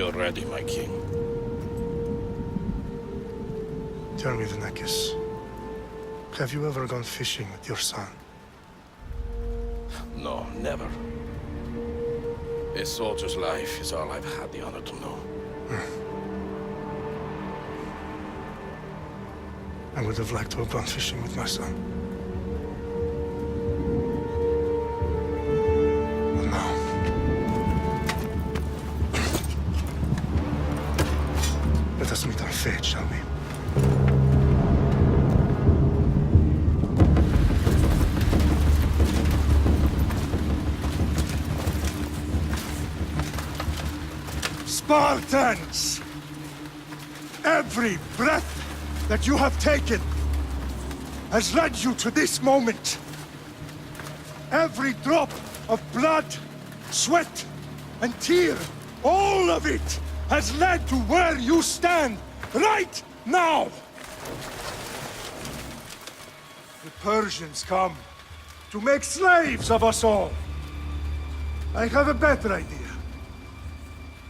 you're ready, my king. Tell me, Leonidas, have you ever gone fishing with your son? No, never. A soldier's life is all I've had the honor to know. I would have liked to have gone fishing with my son. But no. Let us meet our fate, shall we? Spartans! Every breath that you have taken has led you to this moment. Every drop of blood, sweat, and tear, all of it has led to where you stand right now. The Persians come to make slaves of us all. I have a better idea.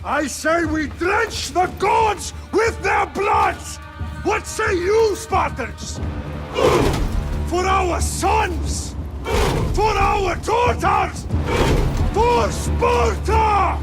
I say we drench the gods with their blood! What say you, Spartans? For our sons! For our daughters! For Sparta!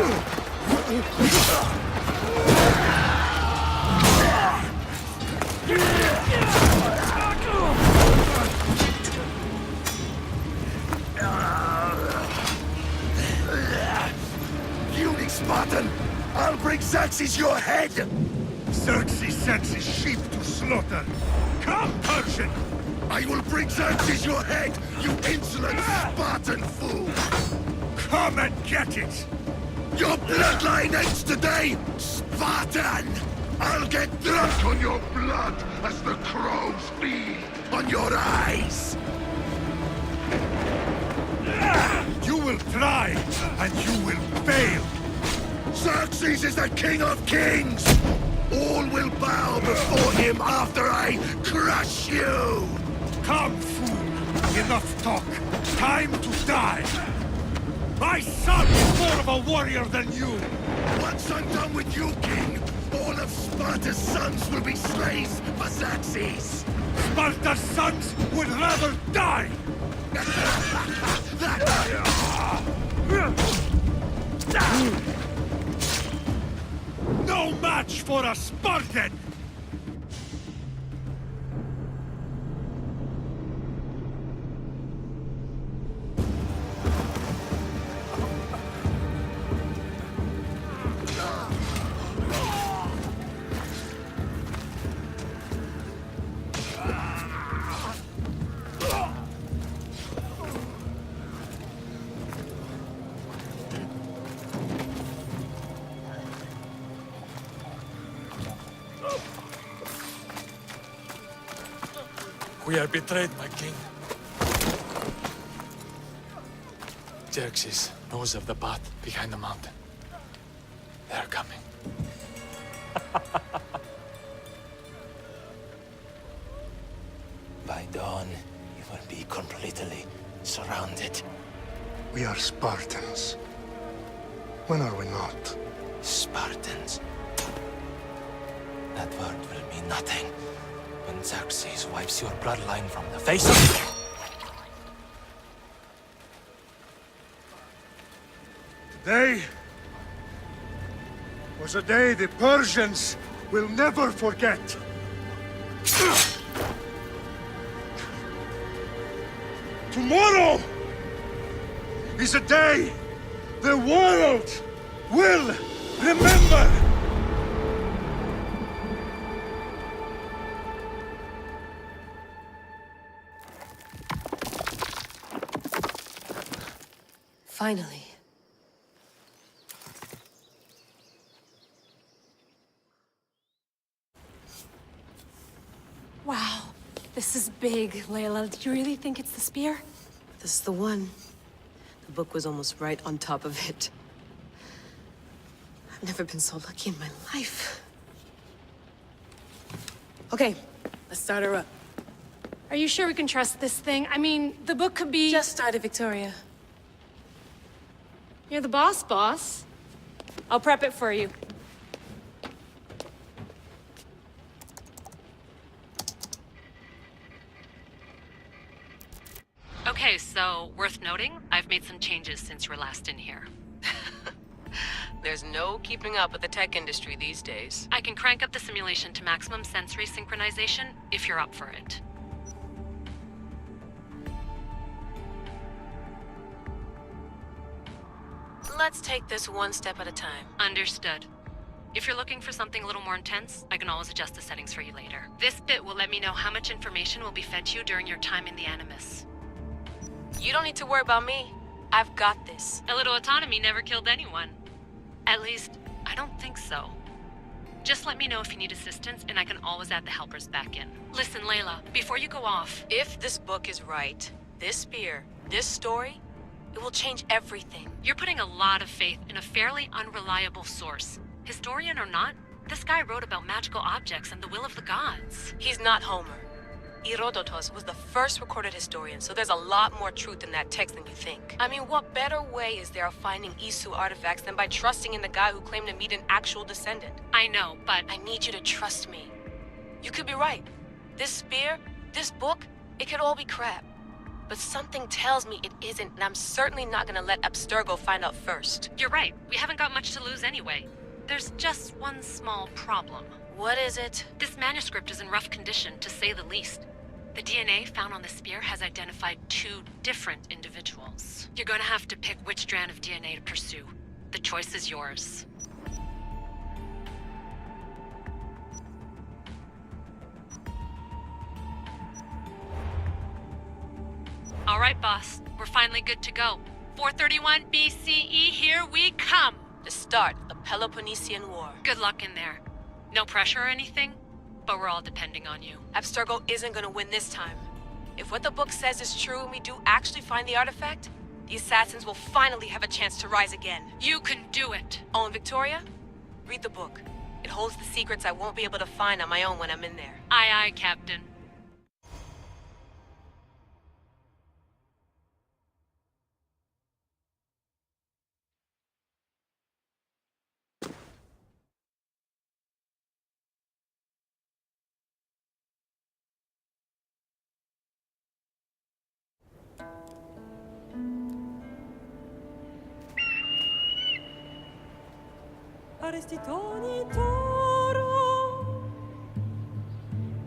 Puny Spartan! I'll bring Xerxes your head! Xerxes sends his sheep to slaughter. Come, Persian! I will bring Xerxes your head, you insolent Spartan fool! Come and get it! Your bloodline ends today, Spartan! I'll get drunk on your blood as the crows feed on your eyes! You will try, and you will fail! Xerxes is the king of kings! All will bow before him after I crush you! Come, fool! Enough talk! Time to die! My son is more of a warrior than you! Once I'm done with you, king, all of Sparta's sons will be slaves for Xerxes! Sparta's sons would rather die! No match for a Spartan! We are betrayed, my king. Xerxes knows of the path behind the mountain. They are coming. By dawn, you will be completely surrounded. We are Spartans. When are we not? Spartans. That word will mean nothing when Xerxes wipes your bloodline from the face of... Today was a day the Persians will never forget. Tomorrow is a day the world will remember. Finally. Wow, this is big, Layla. Do you really think it's the spear? This is the one. The book was almost right on top of it. I've never been so lucky in my life. Okay, let's start her up. Are you sure we can trust this thing? I mean, the book could be... Just started, Victoria. You're the boss. I'll prep it for you. Okay, so worth noting, I've made some changes since you were last in here. There's no keeping up with the tech industry these days. I can crank up the simulation to maximum sensory synchronization if you're up for it. Let's take this one step at a time. Understood. If you're looking for something a little more intense, I can always adjust the settings for you later. This bit will let me know how much information will be fed to you during your time in the Animus. You don't need to worry about me. I've got this. A little autonomy never killed anyone. At least, I don't think so. Just let me know if you need assistance, and I can always add the helpers back in. Listen, Layla, before you go off... If this book is right, this spear, this story, it will change everything. You're putting a lot of faith in a fairly unreliable source. Historian or not, this guy wrote about magical objects and the will of the gods. He's not Homer. Herodotus was the first recorded historian, so there's a lot more truth in that text than you think. I mean, what better way is there of finding Isu artifacts than by trusting in the guy who claimed to meet an actual descendant? I know, but... I need you to trust me. You could be right. This spear, this book, it could all be crap. But something tells me it isn't, and I'm certainly not gonna let Abstergo find out first. You're right. We haven't got much to lose anyway. There's just one small problem. What is it? This manuscript is in rough condition, to say the least. The DNA found on the spear has identified 2 different individuals. You're gonna have to pick which strand of DNA to pursue. The choice is yours. All right, boss. We're finally good to go. 431 BCE, here we come! The start of the Peloponnesian War. Good luck in there. No pressure or anything, but we're all depending on you. Abstergo isn't gonna win this time. If what the book says is true and we do actually find the artifact, the assassins will finally have a chance to rise again. You can do it! Oh, and Victoria? Read the book. It holds the secrets I won't be able to find on my own when I'm in there. Aye, aye, Captain. Arestitoni toro,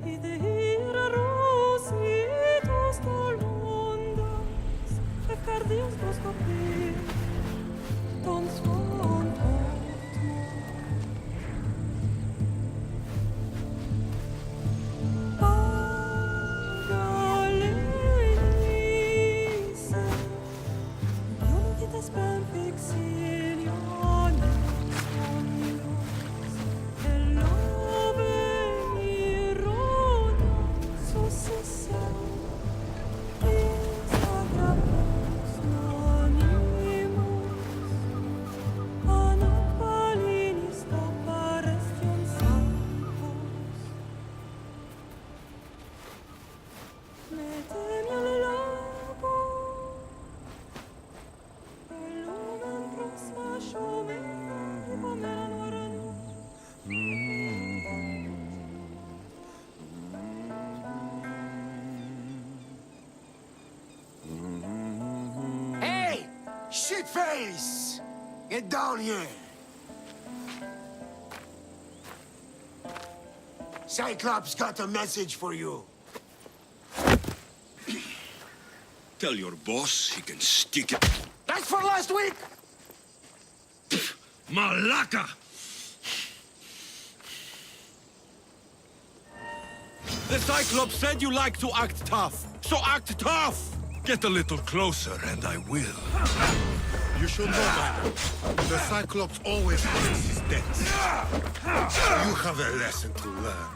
ide ira rositos tolondas, cardios proscopir, ton son Pagalese, unitas per vexilione. Shitface! Get down here! Cyclops got a message for you. Tell your boss he can stick it. That's for last week! Malaka! The Cyclops said you like to act tough, so act tough! Get a little closer and I will. You should know by now. The Cyclops always honors his debts. You have a lesson to learn.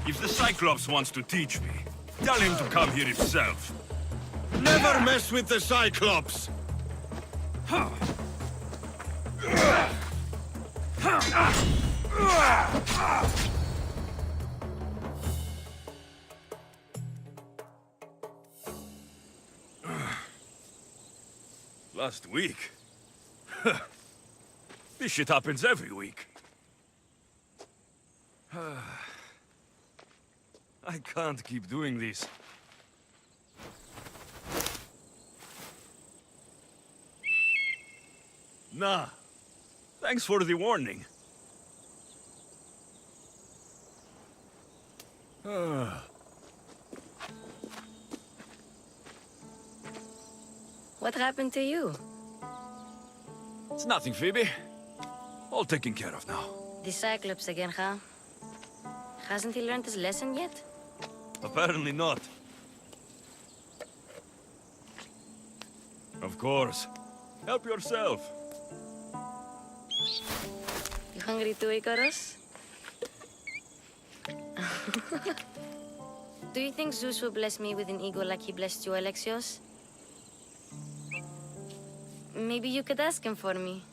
If the Cyclops wants to teach me, tell him to come here himself. Never mess with the Cyclops! Last week? This shit happens every week. I can't keep doing this. Nah. Thanks for the warning. What happened to you? It's nothing, Phoebe. All taken care of now. The Cyclops again, huh? Hasn't he learned his lesson yet? Apparently not. Of course. Help yourself. You hungry too, Icarus? Do you think Zeus will bless me with an ego like he blessed you, Alexios? Maybe you could ask him for me.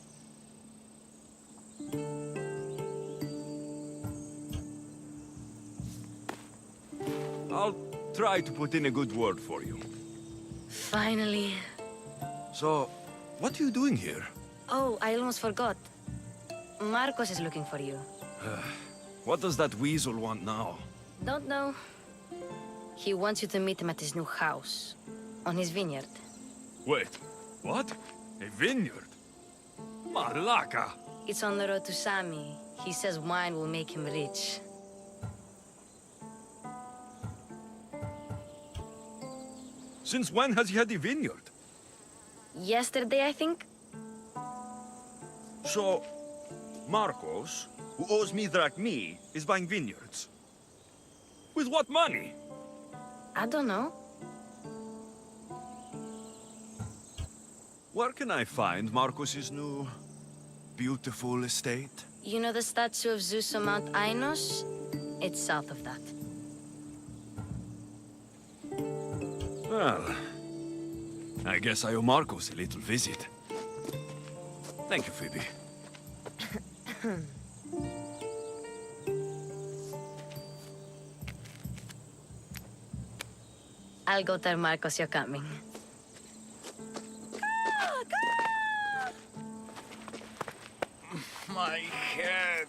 I'll try to put in a good word for you. Finally. So, what are you doing here? Oh, I almost forgot. Marcos is looking for you. What does that weasel want now? Don't know. He wants you to meet him at his new house. on his vineyard. Wait, what? A vineyard? Malaka! It's on the road to Sami. He says wine will make him rich. Since when has he had a vineyard? Yesterday, I think? So, Marcos, who owes me drachmi, is buying vineyards. With what money? I don't know. Where can I find Marcos's new, beautiful estate? You know the statue of Zeus on Mount Ainos? It's south of that. Well, I guess I owe Marcos a little visit. Thank you, Phoebe. I'll go tell Marcos you're coming. My head.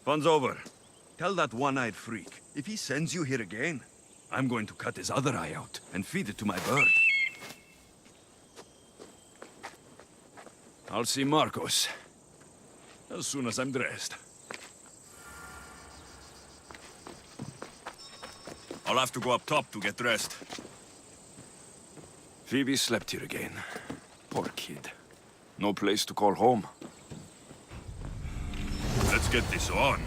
Fun's over. Tell that one-eyed freak, if he sends you here again, I'm going to cut his other eye out and feed it to my bird. I'll see Marcos as soon as I'm dressed. I'll have to go up top to get dressed. Phoebe slept here again. Poor kid. No place to call home. Let's get this on.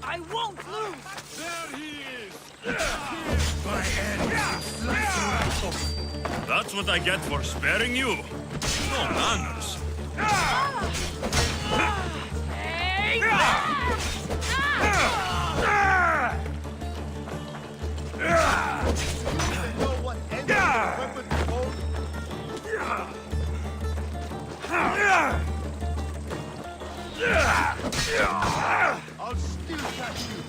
I won't lose! There he is! My enemies slice you out. That's what I get for sparing you. No manners. I'll still catch you.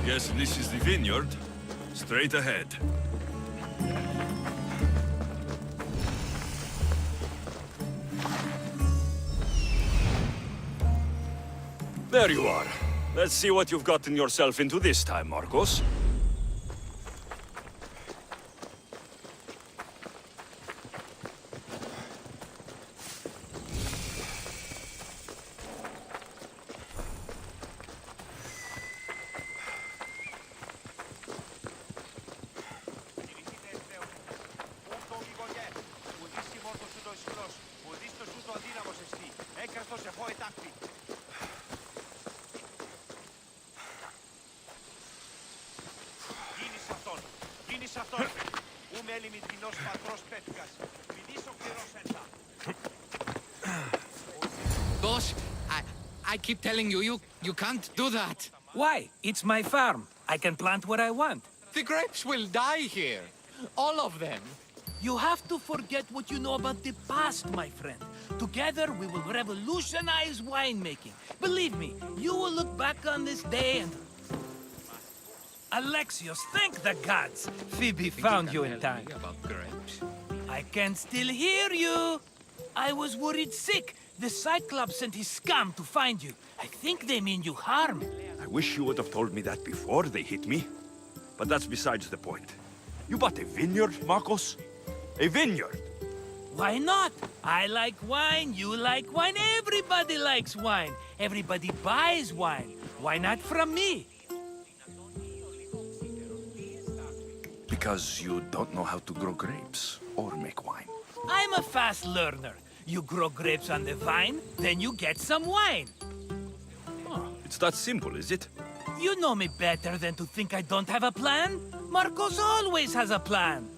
Guess this is the vineyard. Straight ahead. There you are. Let's see what you've gotten yourself into this time, Marcos. Ου μέλη μητρινός πατρός Πέτκας, μηνύσω κληρός έντα. Boss, I keep telling you, you can't do that. Why? It's my farm. I can plant what I want. The grapes will die here. All of them. You have to forget what you know about the past, my friend. Together, we will revolutionize winemaking. Believe me, you will look back on this day and... Alexios, thank the gods! Phoebe found you in time. About grapes? I can still hear you! I was worried sick. The Cyclops sent his scum to find you. I think they mean you harm. I wish you would have told me that before they hit me. But that's besides the point. You bought a vineyard, Marcos? A vineyard? Why not? I like wine, you like wine, everybody likes wine. Everybody buys wine. Why not from me? Because you don't know how to grow grapes or make wine. I'm a fast learner. You grow grapes on the vine, then you get some wine. Oh, it's that simple, is it? You know me better than to think I don't have a plan. Marcos always has a plan.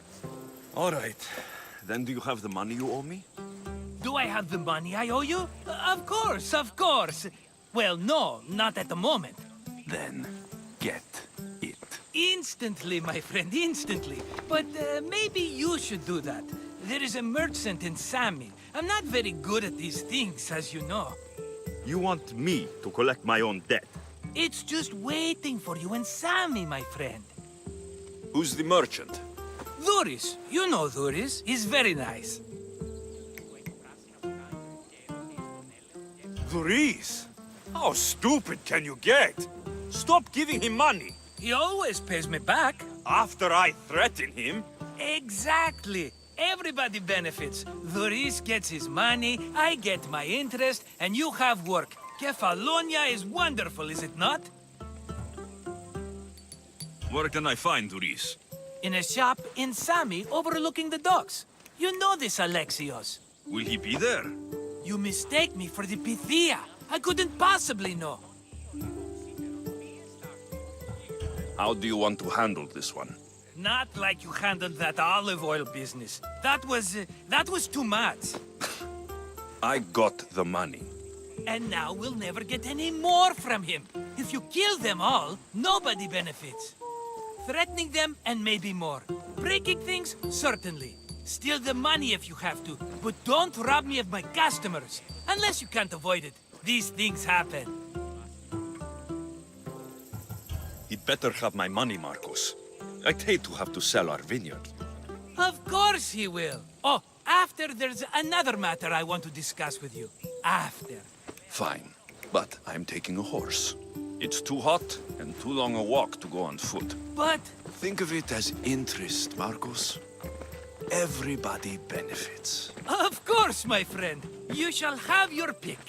All right. Then do you have the money you owe me? Do I have the money I owe you? Of course, of course. Well, no, not at the moment. Then get it. Instantly, my friend, instantly. But maybe you should do that. There is a merchant in Sami. I'm not very good at these things, as you know. You want me to collect my own debt? It's just waiting for you in Sami, my friend. Who's the merchant? Dhuris. You know Dhuris. He's very nice. Dhuris? How stupid can you get? Stop giving him money. He always pays me back. After I threaten him? Exactly. Everybody benefits. Dhuris gets his money, I get my interest, and you have work. Kefalonia is wonderful, is it not? Where can I find Dhuris? In a shop in Sami overlooking the docks. You know this, Alexios. Will he be there? You mistake me for the Pythia. I couldn't possibly know. How do you want to handle this one? Not like you handled that olive oil business. That was too much. I got the money. And now we'll never get any more from him. If you kill them all, nobody benefits. Threatening them, and maybe more. Breaking things, certainly. Steal the money if you have to, but don't rob me of my customers. Unless you can't avoid it. These things happen. He'd better have my money, Marcos. I'd hate to have to sell our vineyard. Of course he will. Oh, after there's another matter I want to discuss with you. After. Fine, but I'm taking a horse. It's too hot and too long a walk to go on foot. But... Think of it as interest, Marcos. Everybody benefits. Of course, my friend. You shall have your pick.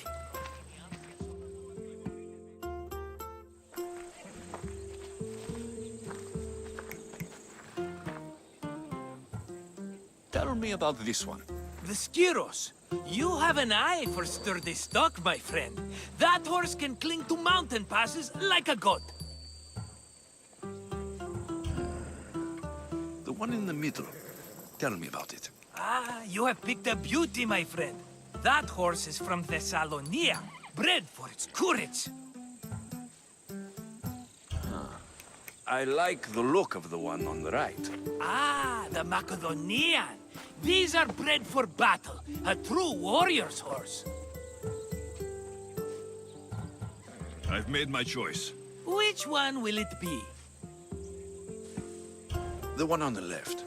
Tell me about this one. The Skiros. You have an eye for sturdy stock, my friend. That horse can cling to mountain passes like a goat. The one in the middle. Tell me about it. Ah, you have picked a beauty, my friend. That horse is from Thessalonia, bred for its courage. I like the look of the one on the right. Ah, the Macedonian. These are bred for battle, a true warrior's horse. I've made my choice. Which one will it be? The one on the left.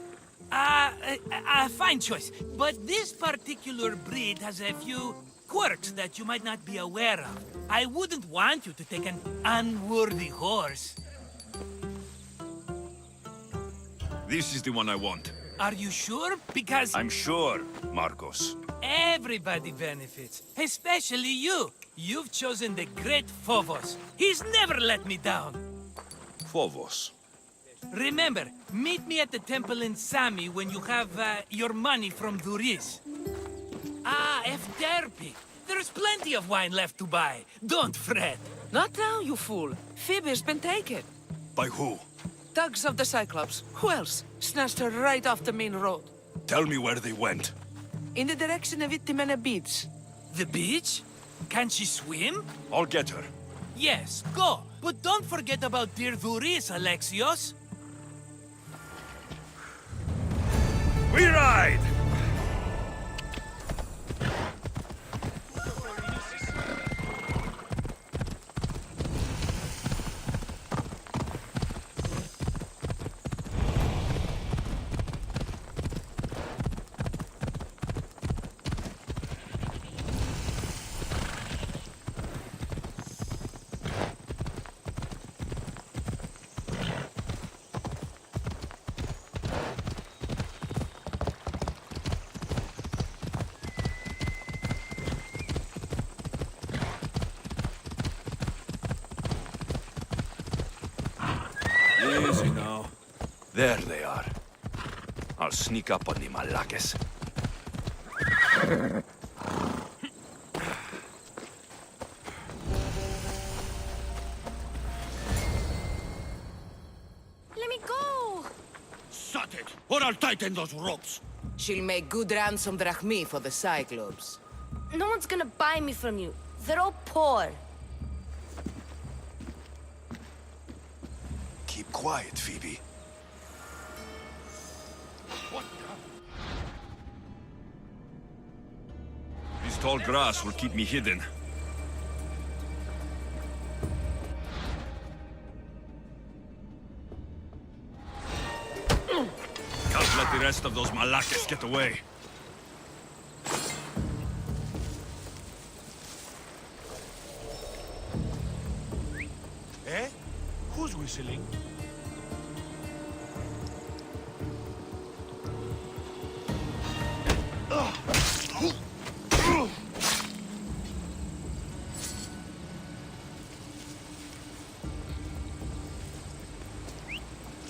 Fine choice. But this particular breed has a few quirks that you might not be aware of. I wouldn't want you to take an unworthy horse. This is the one I want. Are you sure? Because... I'm sure, Marcos. Everybody benefits, especially you. You've chosen the great Phobos. He's never let me down. Phobos. Remember, meet me at the temple in Sami when you have your money from Dhuris. Ah, Efterpi. There's plenty of wine left to buy. Don't fret. Not now, you fool. Phoebe's been taken. By who? Thugs of the Cyclops. Who else? Snatched her right off the main road. Tell me where they went. In the direction of Itimena Beach. The beach? Can she swim? I'll get her. Yes, go. But don't forget about dear Vuris, Alexios. We ride! Easy now. There they are. I'll sneak up on the Malakes. Let me go! Shut it, or I'll tighten those ropes. She'll make good ransom drachmi for the Cyclops. No one's gonna buy me from you. They're all poor. Keep quiet, Phoebe. What This tall grass will keep me hidden. Can't let the rest of those Malakes get away. Eh? Who's whistling?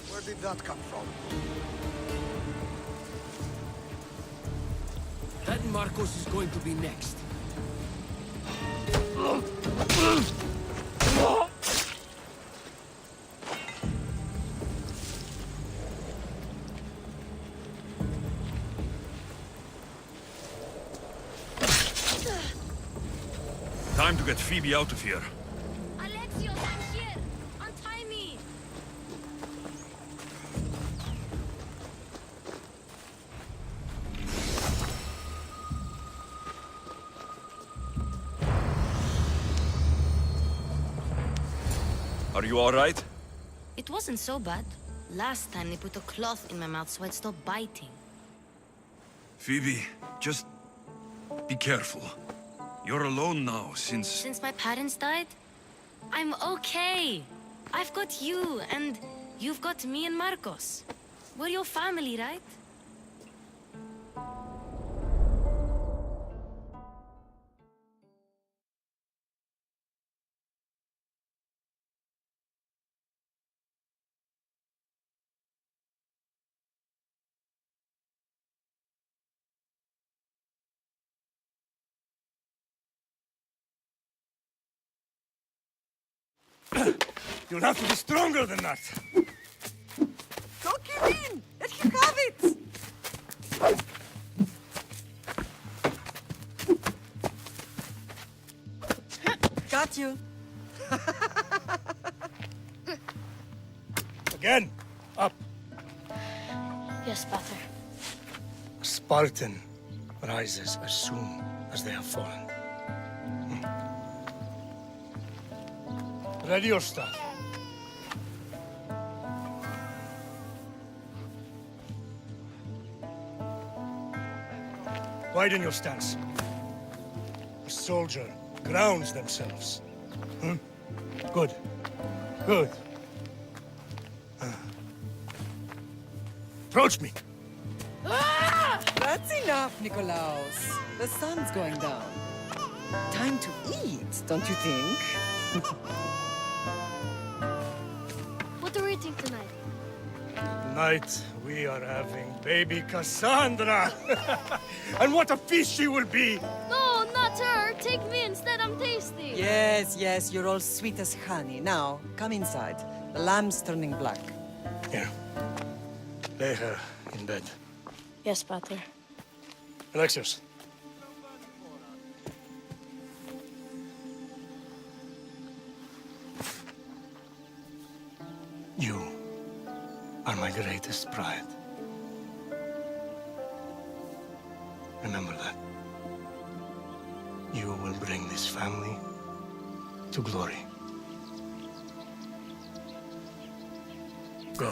Where did that come from? That Marcos is going to be next. Time to get Phoebe out of here. Alexios, I'm here! Untie me! Are you all right? It wasn't so bad. Last time they put a cloth in my mouth so I'd stop biting. Phoebe, just be careful. You're alone now since... Since my parents died, I'm okay. I've got you, and you've got me and Marcos. We're your family, right? You'll have to be stronger than that. Don't give in! Let him have it! Got you. Again, up. Yes, Pater. A Spartan rises as soon as they have fallen. Ready your staff. Widen your stance. A soldier grounds themselves. Good. Good. Approach me. That's enough, Nikolaos. The sun's going down. Time to eat, don't you think? What are we eating tonight? Tonight, we are having baby Cassandra. And what a feast she will be! No, not her! Take me instead, I'm tasty! Yes, yes, you're all sweet as honey. Now, come inside. The lamb's turning black. Here. Lay her in bed. Yes, Pater. Alexios. You are my greatest pride. Remember that. You will bring this family to glory. Go.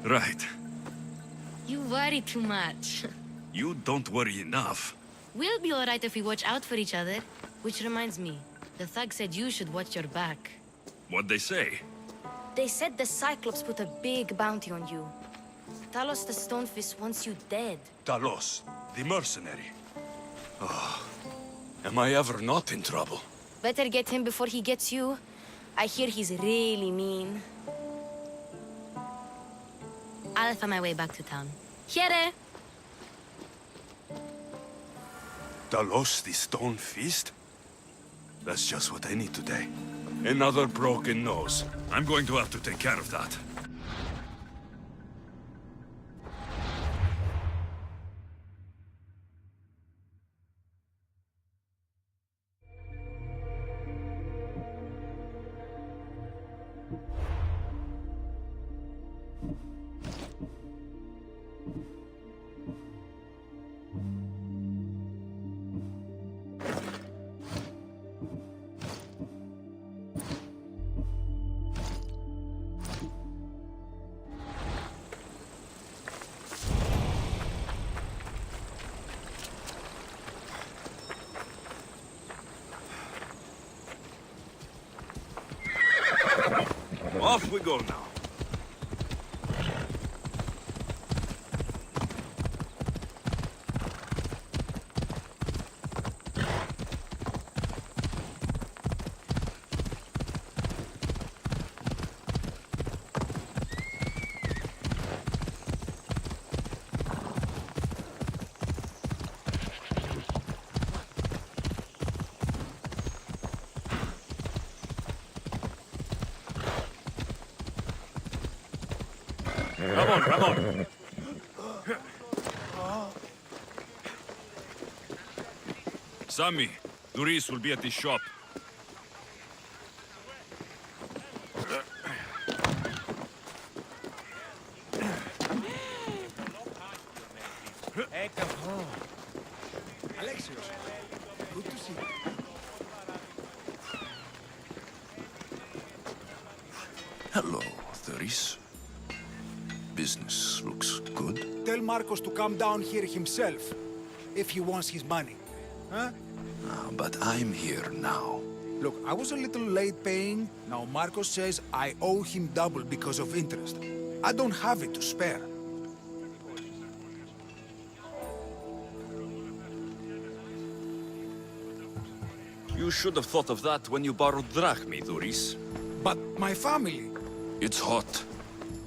Right. You worry too much. You don't worry enough. We'll be alright if we watch out for each other. Which reminds me, the thug said you should watch your back. What'd they say? They said the Cyclops put a big bounty on you. Talos the Stonefist wants you dead. Talos, the mercenary. Oh, am I ever not in trouble? Better get him before he gets you. I hear he's really mean. I'll find my way back to town. Here! Talos, the Stone Fist? That's just what I need today. Another broken nose. I'm going to have to take care of that. Off we go now. Come on. Sammy, Duris will be at the shop. Hey, come home. Alexios, good to see you. Hello, Duris. Business looks good. Tell Marcos to come down here himself, if he wants his money. Huh? But I'm here now. Look, I was a little late paying. Now Marcos says I owe him double because of interest. I don't have it to spare. You should have thought of that when you borrowed drachmi, Duris. But my family... It's hot.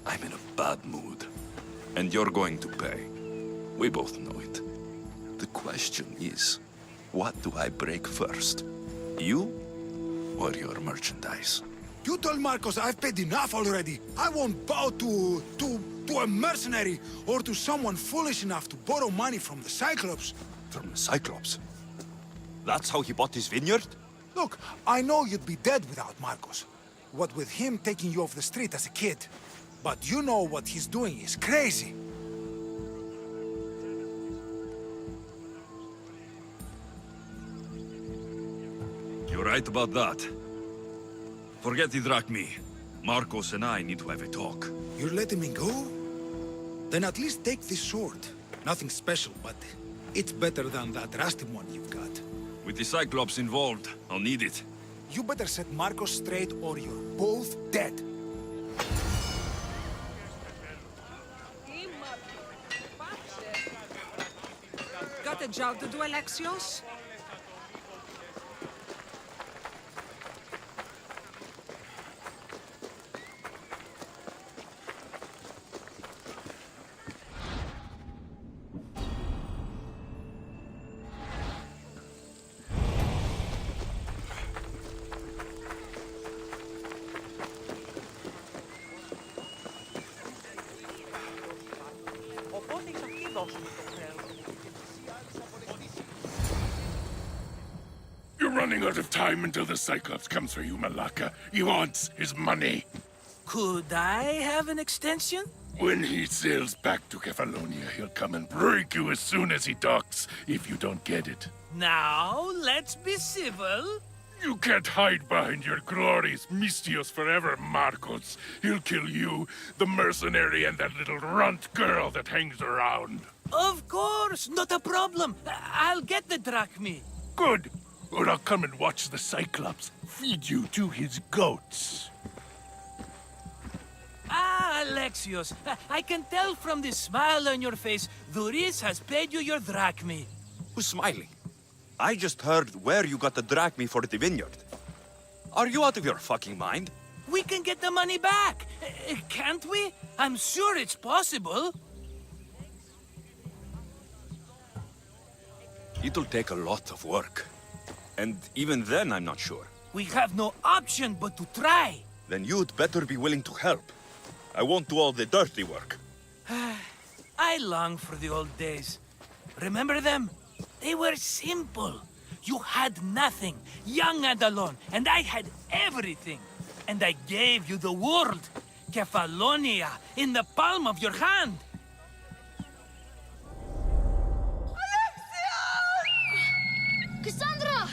I'm in a bad mood. And you're going to pay. We both know it. The question is, what do I break first? You or your merchandise? You told Marcos I've paid enough already. I won't bow to a mercenary or to someone foolish enough to borrow money from the Cyclops. From the Cyclops? That's how he bought his vineyard? Look, I know you'd be dead without Marcos. What with him taking you off the street as a kid. But you know what he's doing is crazy. You're right about that. Forget the drachmi. Marcos and I need to have a talk. You're letting me go? Then at least take this sword. Nothing special, but it's better than that rusty one you've got. With the Cyclops involved, I'll need it. You better set Marcos straight or you're both dead. Got a job to do, Alexios? running out of time until the Cyclops comes for you, Malaka. He wants his money. Could I have an extension? When he sails back to Kefalonia, he'll come and break you as soon as he docks, if you don't get it. Now, let's be civil. You can't hide behind your glories, Mistios forever, Marcos. He'll kill you, the mercenary, and that little runt girl that hangs around. Of course, not a problem. I'll get the drachmi. Good. Or I'll come and watch the Cyclops feed you to his goats. Ah, Alexios, I can tell from the smile on your face, Duris has paid you your drachmi. Who's smiling? I just heard where you got the drachmi for the vineyard. Are you out of your fucking mind? We can get the money back, can't we? I'm sure it's possible. It'll take a lot of work. And even then, I'm not sure. We have no option but to try. Then you'd better be willing to help. I won't do all the dirty work. I long for the old days. Remember them? They were simple. You had nothing, young and alone, and I had everything. And I gave you the world, Kefalonia, in the palm of your hand. Alexios! Cassandra!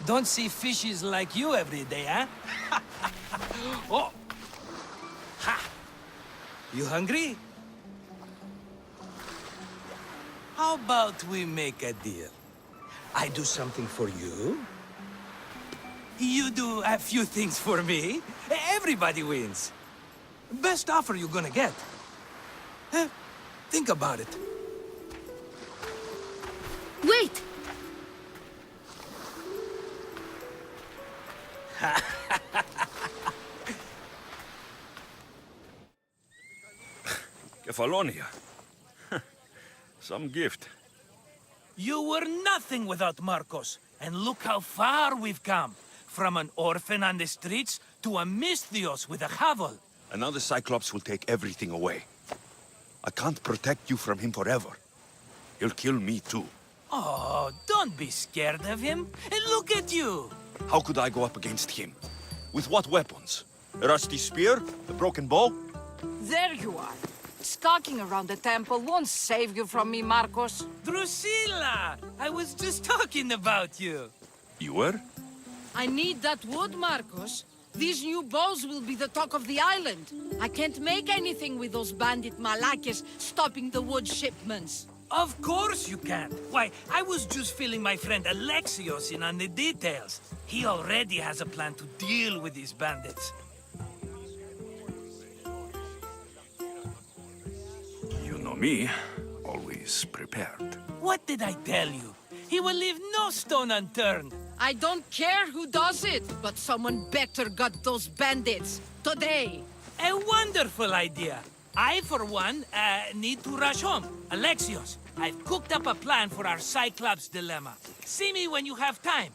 Don't see fishes like you every day, huh? Oh! Ha! You hungry? How about we make a deal? I do something for you. You do a few things for me. Everybody wins. Best offer you're gonna get. Think about it. Wait! Kefalonia. Some gift. You were nothing without Marcos. And look how far we've come. From an orphan on the streets to a Mistios with a hovel. And now the Cyclops will take everything away. I can't protect you from him forever. He'll kill me too. Oh, don't be scared of him. And look at you. How could I go up against him? With what weapons? A rusty spear? A broken bow? There you are. Skulking around the temple won't save you from me, Marcos. Drusilla! I was just talking about you. You were? I need that wood, Marcos. These new bows will be the talk of the island. I can't make anything with those bandit Malakes stopping the wood shipments. Of course you can't. Why, I was just filling my friend Alexios in on the details. He already has a plan to deal with these bandits. You know me, always prepared. What did I tell you? He will leave no stone unturned. I don't care who does it, but someone better got those bandits. Today. A wonderful idea. I, for one, need to rush home. Alexios, I've cooked up a plan for our Cyclops dilemma. See me when you have time.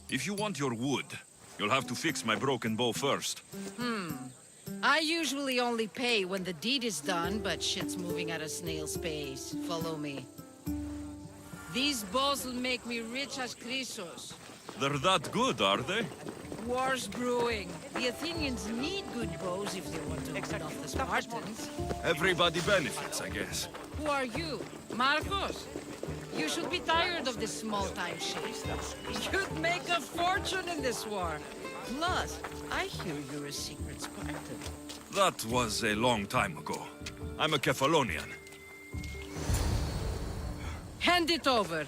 If you want your wood, you'll have to fix my broken bow first. I usually only pay when the deed is done, but shit's moving at a snail's pace. Follow me. These bows will make me rich as Chrysos. They're that good, are they? War's brewing. The Athenians need good bows if they want to hold off the Spartans. Everybody benefits, I guess. Who are you? Marcos? You should be tired of this small-time shit. You'd make a fortune in this war. Plus, I hear you're a secret Spartan. That was a long time ago. I'm a Kephalonian. Hand it over.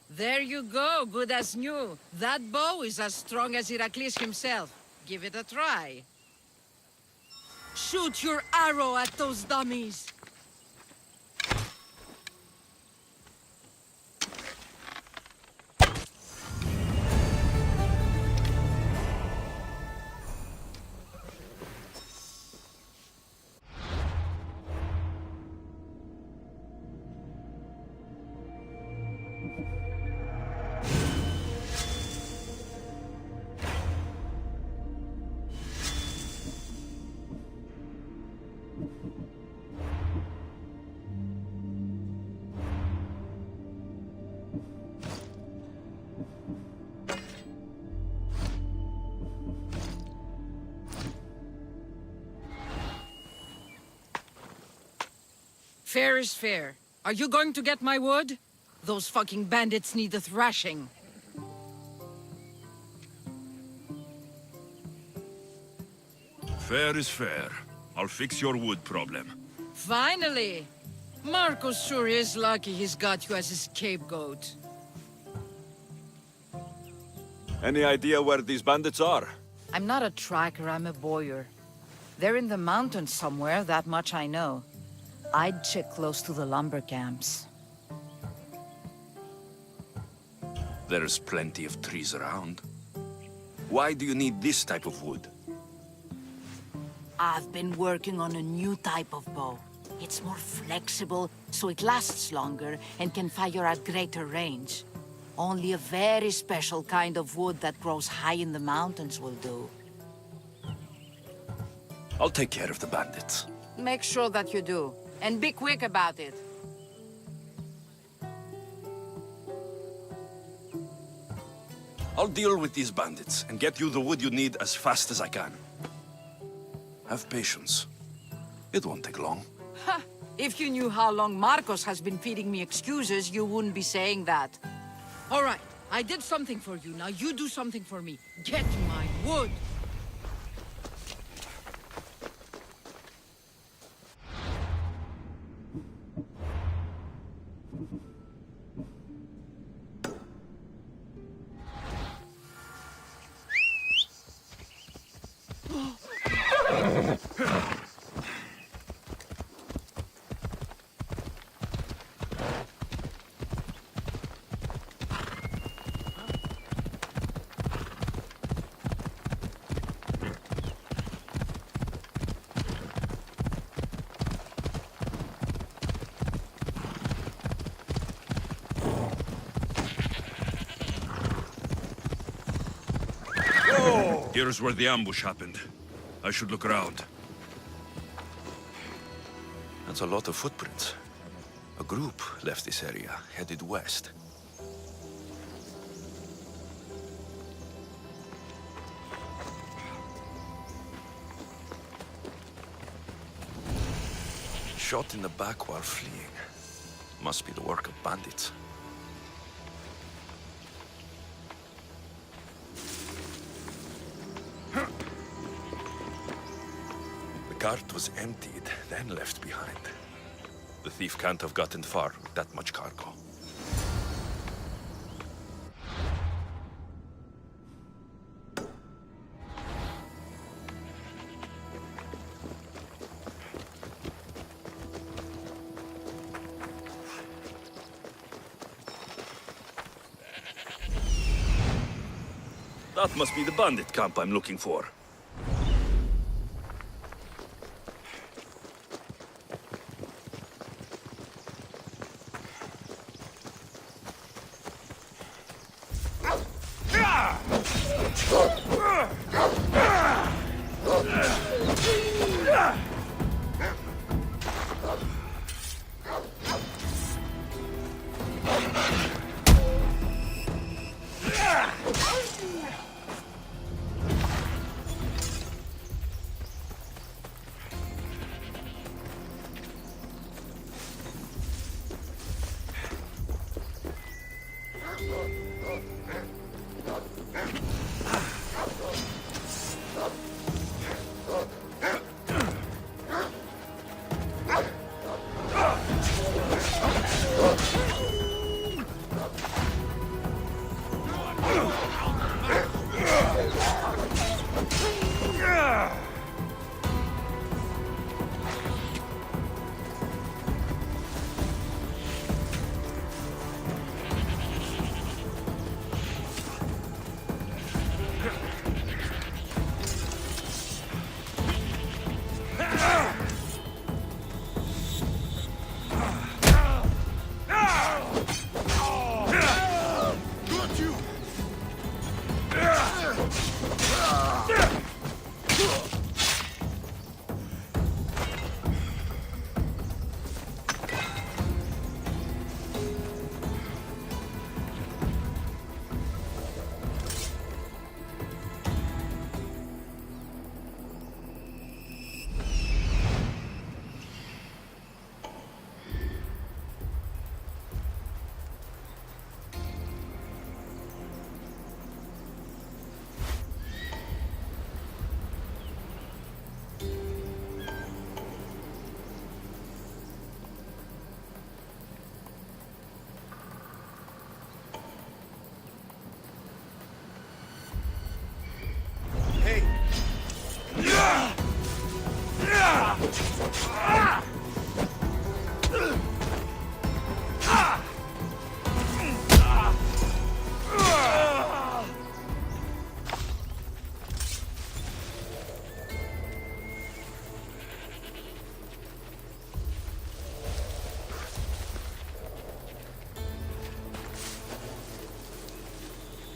There you go, good as new. That bow is as strong as Heracles himself. Give it a try. Shoot your arrow at those dummies. Fair is fair. Are you going to get my wood? Those fucking bandits need a thrashing. Fair is fair. I'll fix your wood problem. Finally! Marcos sure is lucky he's got you as his scapegoat. Any idea where these bandits are? I'm not a tracker, I'm a boyer. They're in the mountains somewhere, that much I know. I'd check close to the lumber camps. There's plenty of trees around. Why do you need this type of wood? I've been working on a new type of bow. It's more flexible, so it lasts longer and can fire at greater range. Only a very special kind of wood that grows high in the mountains will do. I'll take care of the bandits. Make sure that you do. And be quick about it. I'll deal with these bandits and get you the wood you need as fast as I can. Have patience. It won't take long. Ha! If you knew how long Marcos has been feeding me excuses, you wouldn't be saying that. All right, I did something for you. Now you do something for me. Get my wood! Here's where the ambush happened. I should look around. That's a lot of footprints. A group left this area, headed west. Shot in the back while fleeing. Must be the work of bandits. The cart was emptied, then left behind. The thief can't have gotten far with that much cargo. That must be the bandit camp I'm looking for.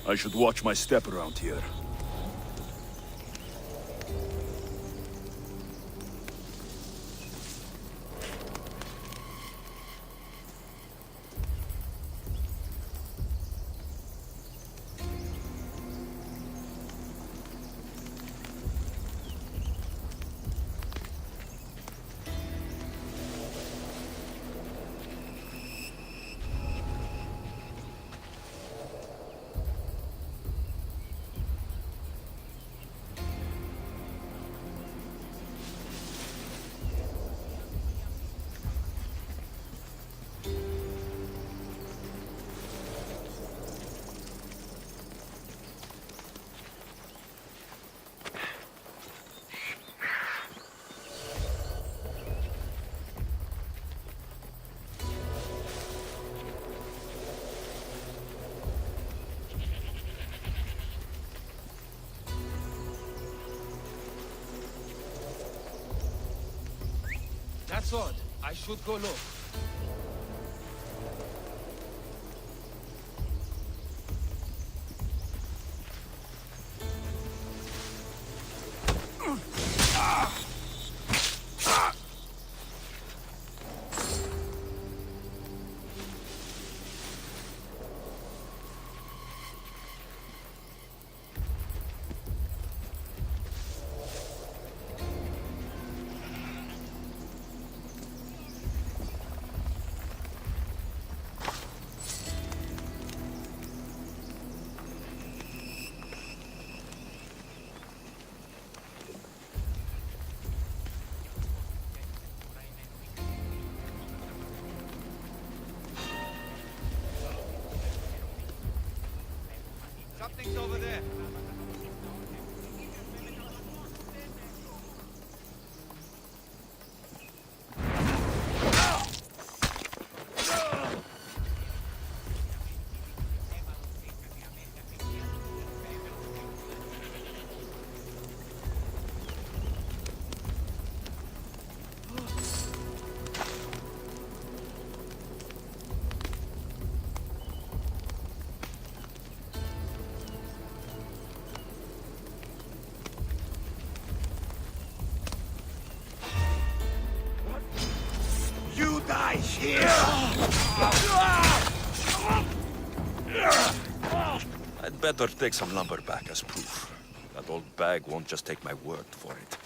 I should watch my step around here. That's odd. I should go look. Something's over there. You die here! I'd better take some lumber back as proof. That old bag won't just take my word for it.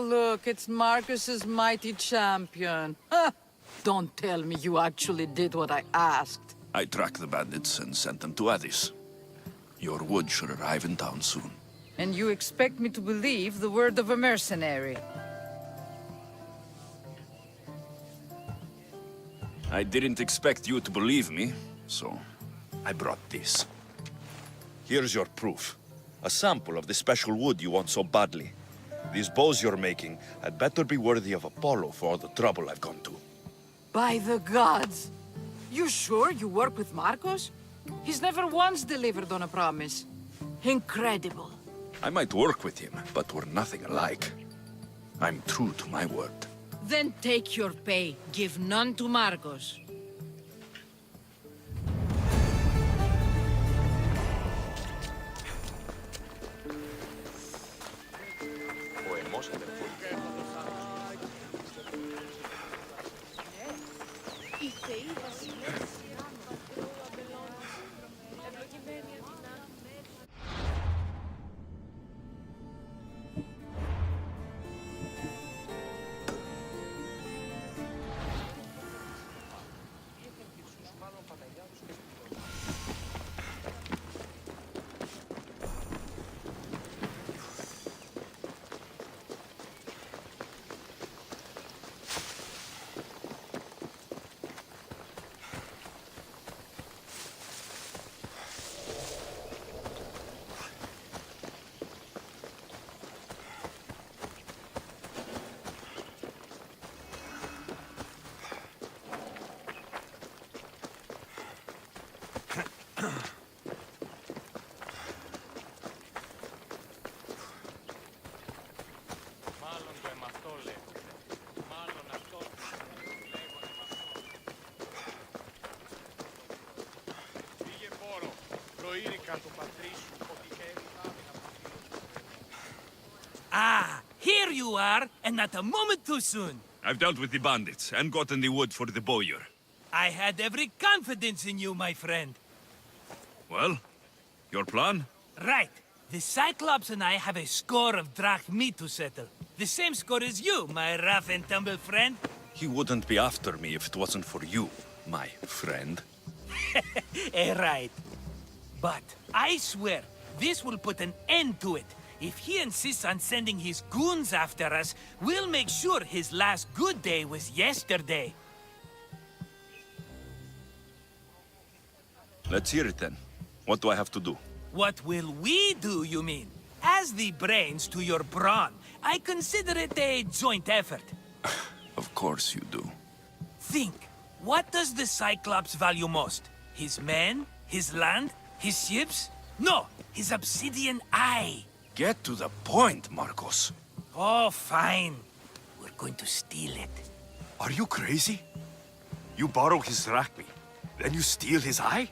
look, it's Marcus's mighty champion. Ha! Don't tell me you actually did what I asked. I tracked the bandits and sent them to Odyssey. Your wood should arrive in town soon. And you expect me to believe the word of a mercenary? I didn't expect you to believe me, so I brought this. Here's your proof. A sample of the special wood you want so badly. These bows you're making had better be worthy of Apollo for all the trouble I've gone to. By the gods! You sure you work with Marcos? He's never once delivered on a promise. Incredible. I might work with him, but we're nothing alike. I'm true to my word. Then take your pay. Give none to Marcos. Ah, here you are, and not a moment too soon. I've dealt with the bandits and gotten the wood for the bowyer. I had every confidence in you, my friend. Well, your plan? Right. The Cyclops and I have a score of drachmi to settle. The same score as you, my rough and tumble friend. He wouldn't be after me if it wasn't for you, my friend. Right. But I swear, this will put an end to it. If he insists on sending his goons after us, we'll make sure his last good day was yesterday. Let's hear it then. What do I have to do? What will we do, you mean? As the brains to your brawn, I consider it a joint effort. Of course you do. Think, what does the Cyclops value most? His men? His land? His ships? No, his obsidian eye. Get to the point, Marcos. Oh, fine. We're going to steal it. Are you crazy? You borrow his drachmi, then you steal his eye?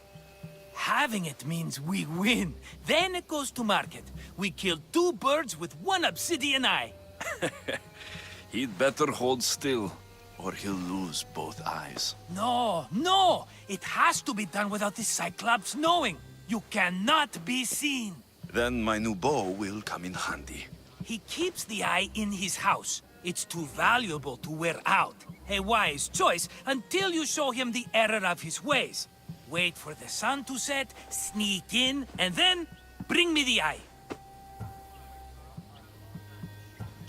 Having it means we win. Then it goes to market. We kill 2 birds with 1 obsidian eye. He'd better hold still, or he'll lose both eyes. No, no! It has to be done without the Cyclops knowing. You cannot be seen. Then my new bow will come in handy. He keeps the eye in his house. It's too valuable to wear out. A wise choice until you show him the error of his ways. Wait for the sun to set, sneak in, and then bring me the eye.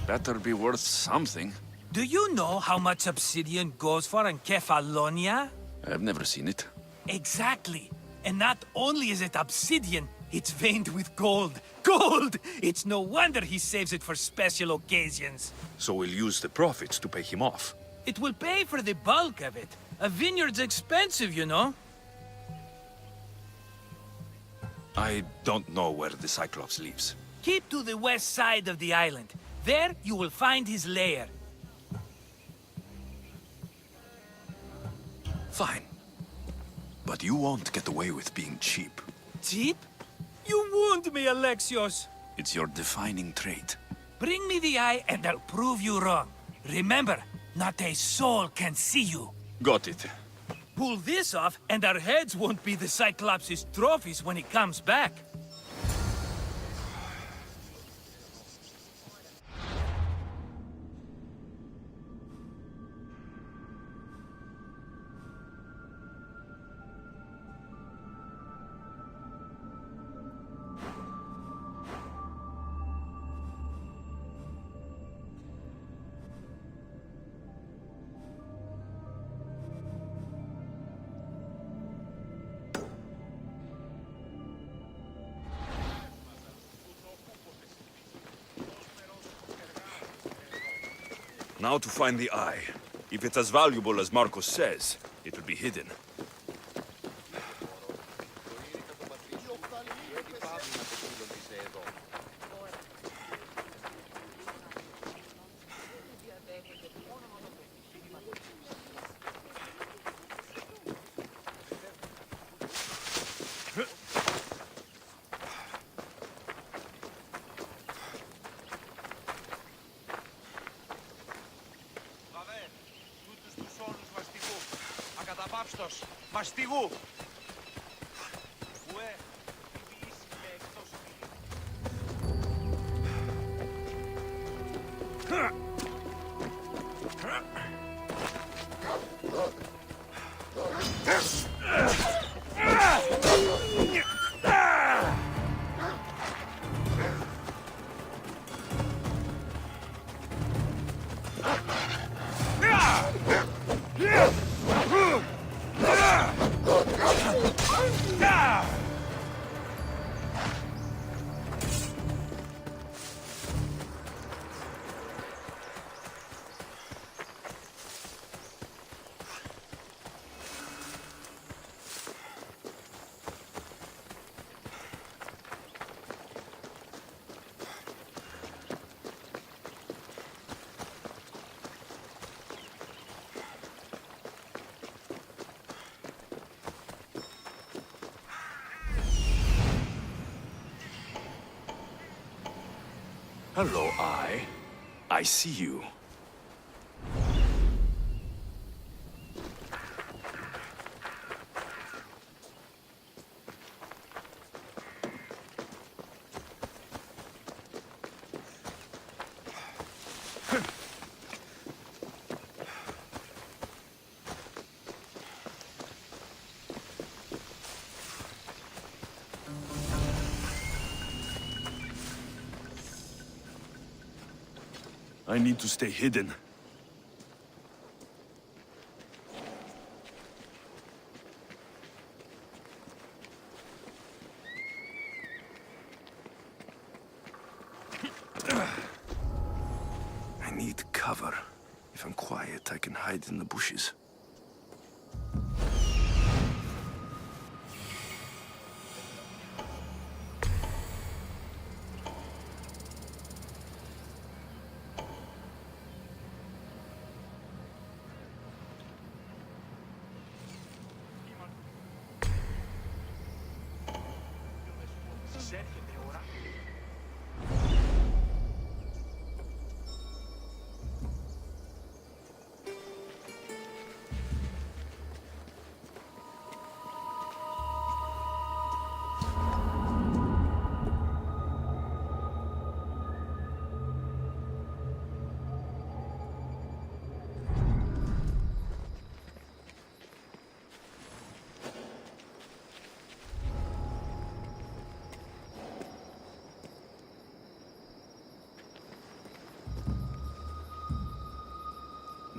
Better be worth something. Do you know how much obsidian goes for in Kefalonia? I've never seen it. Exactly. And not only is it obsidian, it's veined with gold. Gold! It's no wonder he saves it for special occasions. So we'll use the profits to pay him off. It will pay for the bulk of it. A vineyard's expensive, you know. I don't know where the Cyclops lives. Keep to the west side of the island. There you will find his lair. Fine. But you won't get away with being cheap. Cheap? You wound me, Alexios. It's your defining trait. Bring me the eye and I'll prove you wrong. Remember, not a soul can see you. Got it. Pull this off and our heads won't be the Cyclops' trophies when he comes back. Now to find the eye. If it's as valuable as Marcos says, it will be hidden. Ακαταπαύστος! Μαστιγού! Hello, Eye. I see you. I need to stay hidden. I need cover. If I'm quiet, I can hide in the bushes.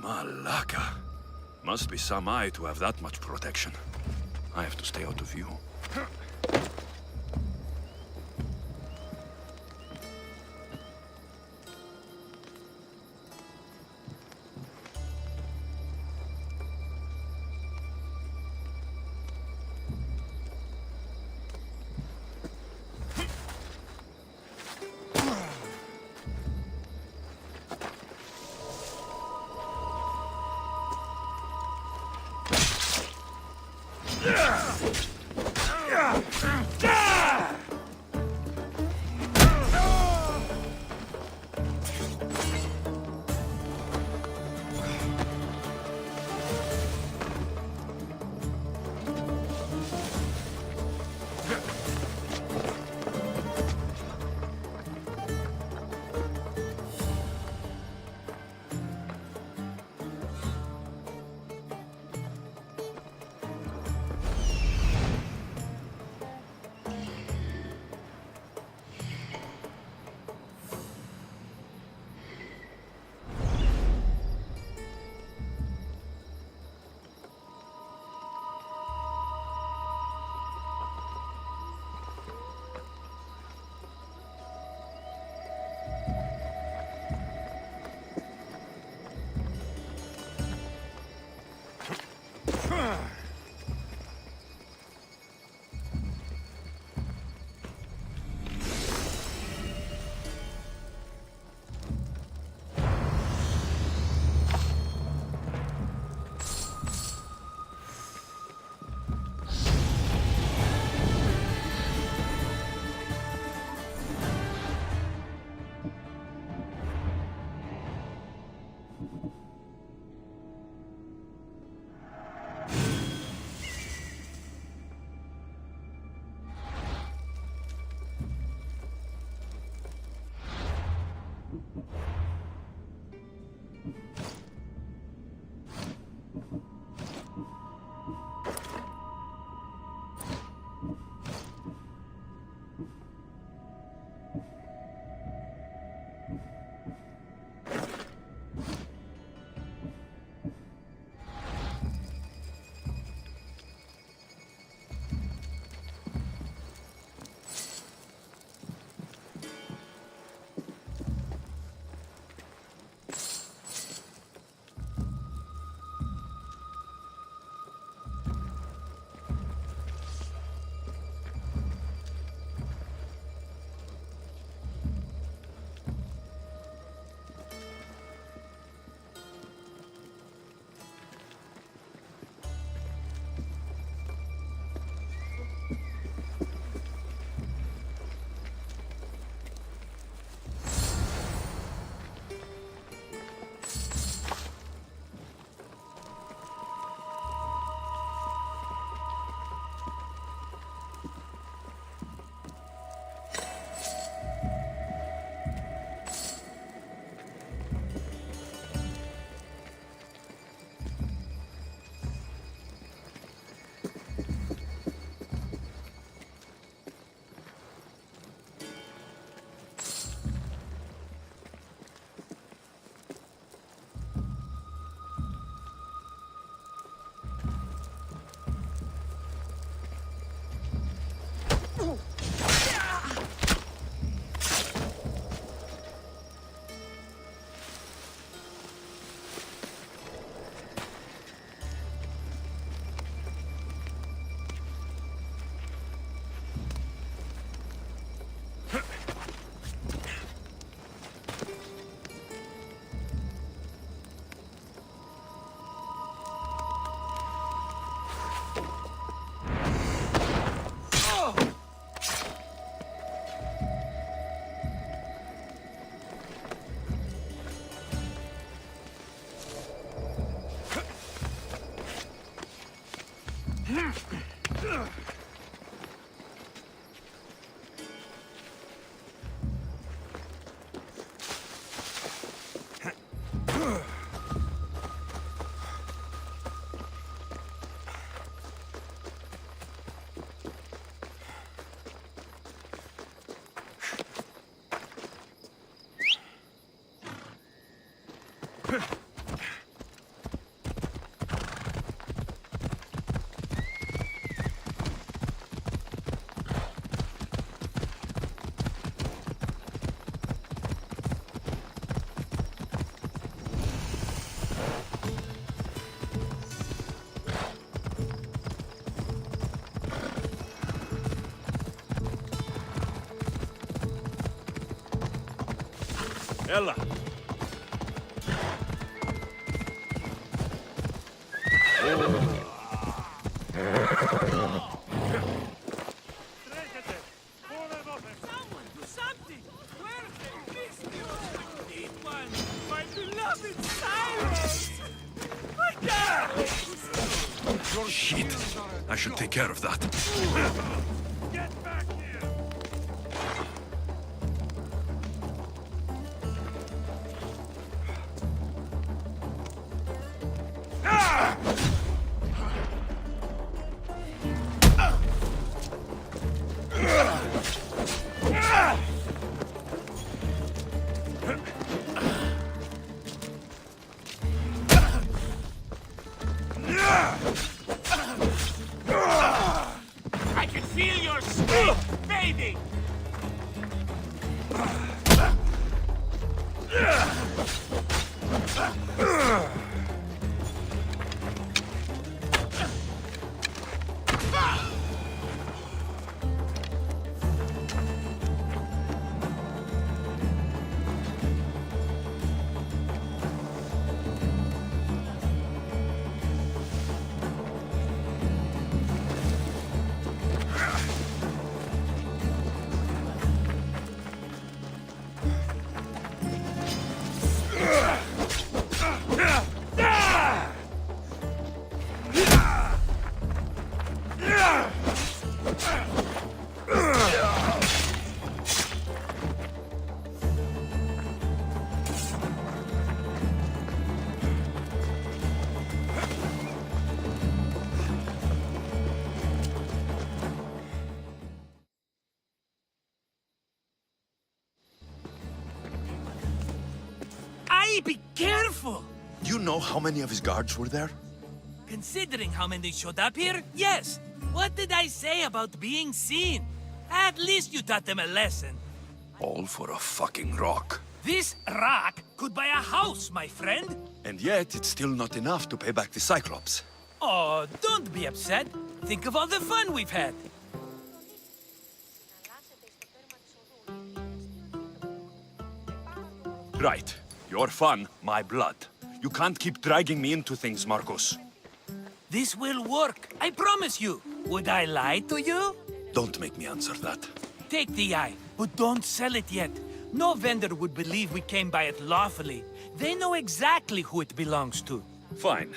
Malaka. Must be some eye to have that much protection. I have to stay out of view. Ella! Someone do something! Where have they missed you? Need one! My beloved Cyrus! My God! Shit! I should take care of that. Get back here! I can feel your strength fading! Be careful! You know how many of his guards were there? Considering how many showed up here, yes. What did I say about being seen? At least you taught them a lesson. All for a fucking rock. This rock could buy a house, my friend. And yet, it's still not enough to pay back the Cyclops. Oh, don't be upset. Think of all the fun we've had. Right. Your fun, my blood. You can't keep dragging me into things, Marcos. This will work, I promise you. Would I lie to you? Don't make me answer that. Take the eye, but don't sell it yet. No vendor would believe we came by it lawfully. They know exactly who it belongs to. Fine.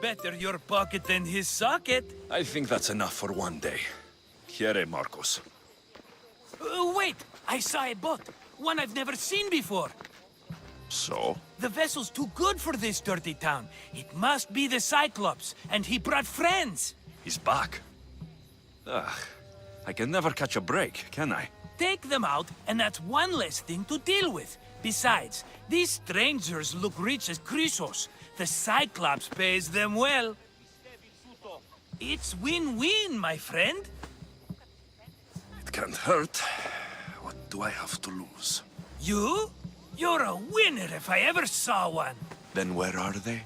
Better your pocket than his socket. I think that's enough for one day. Here, Marcos. Wait! I saw a boat. One I've never seen before. So? The vessel's too good for this dirty town. It must be the Cyclops, and he brought friends. He's back. Ugh. I can never catch a break, can I? Take them out, and that's one less thing to deal with. Besides, these strangers look rich as Chrysos. The Cyclops pays them well. It's win-win, my friend. It can't hurt. What do I have to lose? You? You're a winner if I ever saw one. Then where are they?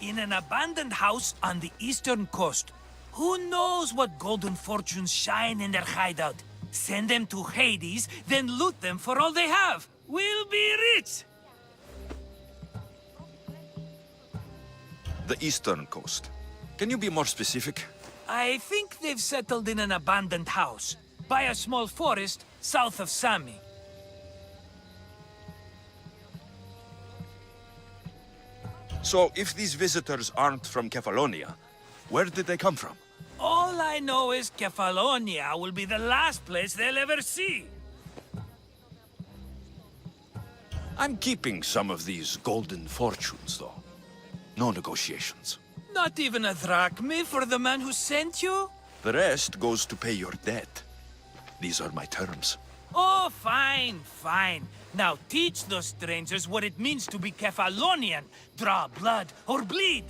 In an abandoned house on the eastern coast. Who knows what golden fortunes shine in their hideout? Send them to Hades, then loot them for all they have. We'll be rich! The eastern coast. Can you be more specific? I think they've settled in an abandoned house, by a small forest south of Sami. So, if these visitors aren't from Kefalonia, where did they come from? All I know is Kefalonia will be the last place they'll ever see. I'm keeping some of these golden fortunes, though. No negotiations. Not even a drachme for the man who sent you? The rest goes to pay your debt. These are my terms. Oh, fine, fine. Now teach those strangers what it means to be Kefalonian. Draw blood or bleed.